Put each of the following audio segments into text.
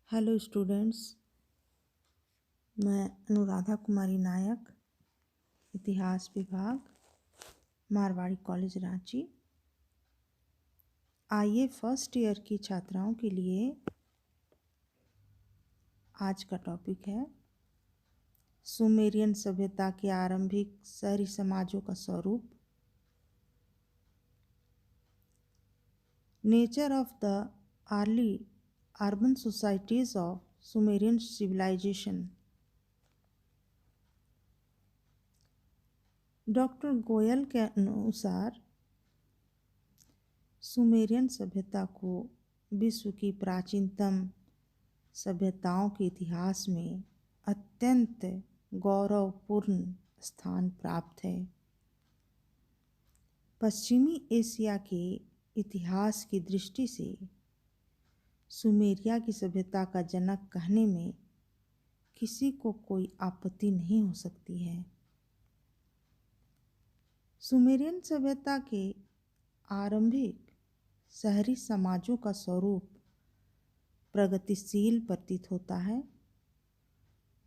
Hello students, मैं अनुराधा कुमारी नायक, इतिहास विभाग, मारवाड़ी कॉलेज रांची। आइए फर्स्ट ईयर की छात्राओं के लिए आज का टॉपिक है सुमेरियन सभ्यता के आरंभिक शहरी समाजों का स्वरूप। Nature of the early urban societies of Sumerian civilisation. Doctor Goyal के अनुसार सुमेरियन सभ्यता को विश्व की प्राचीनतम सभ्यताओं के इतिहास में अत्यंत गौरवपूर्ण स्थान प्राप्त है। पश्चिमी एशिया के इतिहास की दृष्टि से सुमेरिया की सभ्यता का जनक कहने में किसी को कोई आपत्ति नहीं हो सकती है। सुमेरियन सभ्यता के आरंभिक शहरी समाजों का स्वरूप प्रगतिशील प्रतीत होता है।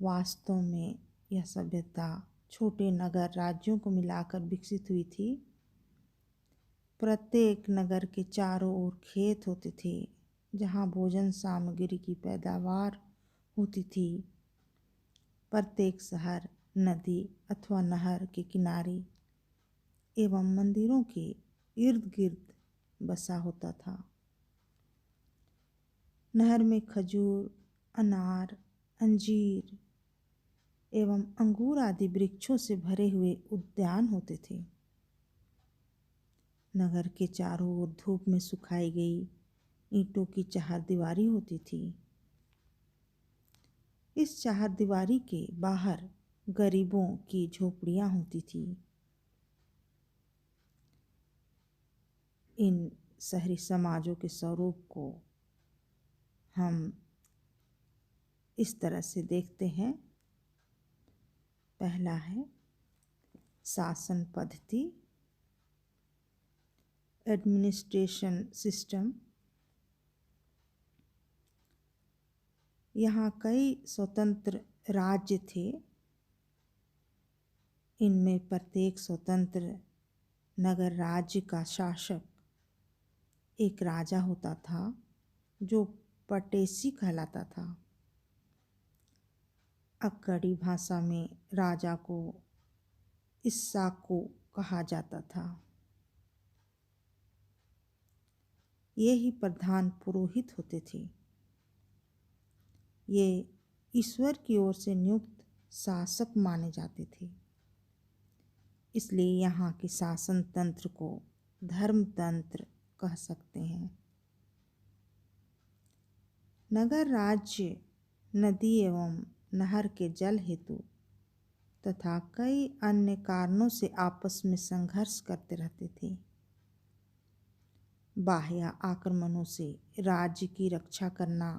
वास्तव में यह सभ्यता छोटे नगर राज्यों को मिलाकर विकसित हुई थी। प्रत्येक नगर के चारों ओर खेत होते थे जहाँ भोजन सामग्री की पैदावार होती थी। प्रत्येक शहर नदी अथवा नहर के किनारे एवं मंदिरों के इर्द गिर्द बसा होता था। नहर में खजूर, अनार, अंजीर एवं अंगूर आदि वृक्षों से भरे हुए उद्यान होते थे। नगर के चारों ओर धूप में सुखाई गई ईंटों की चारदीवारी होती थी। इस चारदीवारी के बाहर गरीबों की झोपड़ियां होती थी। इन शहरी समाजों के स्वरूप को हम इस तरह से देखते हैं। पहला है शासन पद्धति, एडमिनिस्ट्रेशन सिस्टम। यहाँ कई स्वतंत्र राज्य थे। इनमें प्रत्येक स्वतंत्र नगर राज्य का शासक एक राजा होता था जो पटेसी कहलाता था। अक्कड़ी भाषा में राजा को इस्साको कहा जाता था। ये ही प्रधान पुरोहित होते थे। ये ईश्वर की ओर से नियुक्त शासक माने जाते थे। इसलिए यहाँ के शासन तंत्र को धर्म तंत्र कह सकते हैं। नगर राज्य नदी एवं नहर के जल हेतु तथा कई अन्य कारणों से आपस में संघर्ष करते रहते थे। बाह्य आक्रमणों से राज्य की रक्षा करना,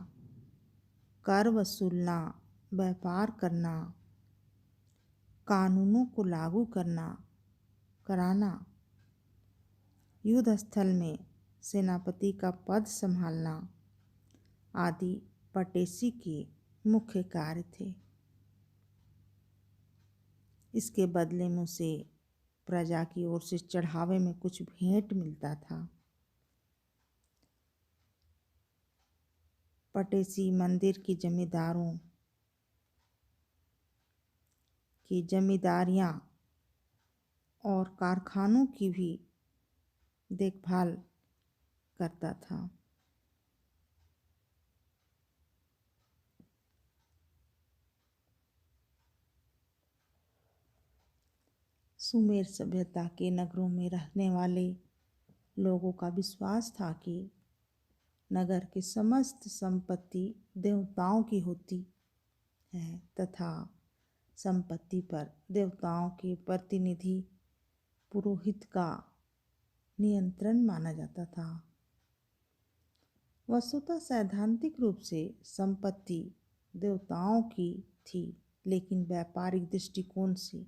कर वसूलना, व्यापार करना, कानूनों को लागू कराना, युद्ध स्थल में सेनापति का पद संभालना आदि पटेसी के मुख्य कार्य थे। इसके बदले में उसे प्रजा की ओर से चढ़ावे में कुछ भेंट मिलता था। पटेसी मंदिर की जमींदारों की जमींदारियां और कारखानों की भी देखभाल करता था। सुमेर सभ्यता के नगरों में रहने वाले लोगों का विश्वास था कि नगर की समस्त संपत्ति देवताओं की होती है तथा संपत्ति पर देवताओं के प्रतिनिधि पुरोहित का नियंत्रण माना जाता था। वस्तुतः सैद्धांतिक रूप से संपत्ति देवताओं की थी, लेकिन व्यापारिक दृष्टिकोण से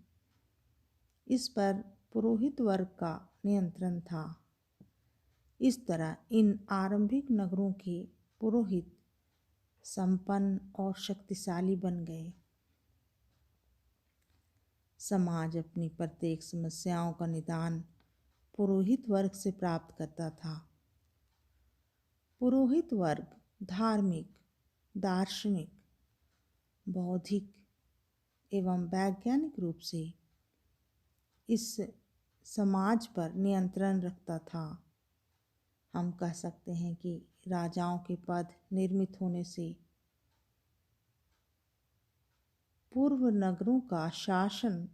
इस पर पुरोहित वर्ग का नियंत्रण था। इस तरह इन आरंभिक नगरों के पुरोहित संपन्न और शक्तिशाली बन गए। समाज अपनी प्रत्येक समस्याओं का निदान पुरोहित वर्ग से प्राप्त करता था। पुरोहित वर्ग धार्मिक, दार्शनिक, बौद्धिक एवं वैज्ञानिक रूप से इस समाज पर नियंत्रण रखता था। हम कह सकते हैं कि राजाओं के पद निर्मित होने से पूर्व नगरों का शासन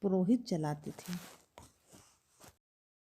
पुरोहित चलाते थे।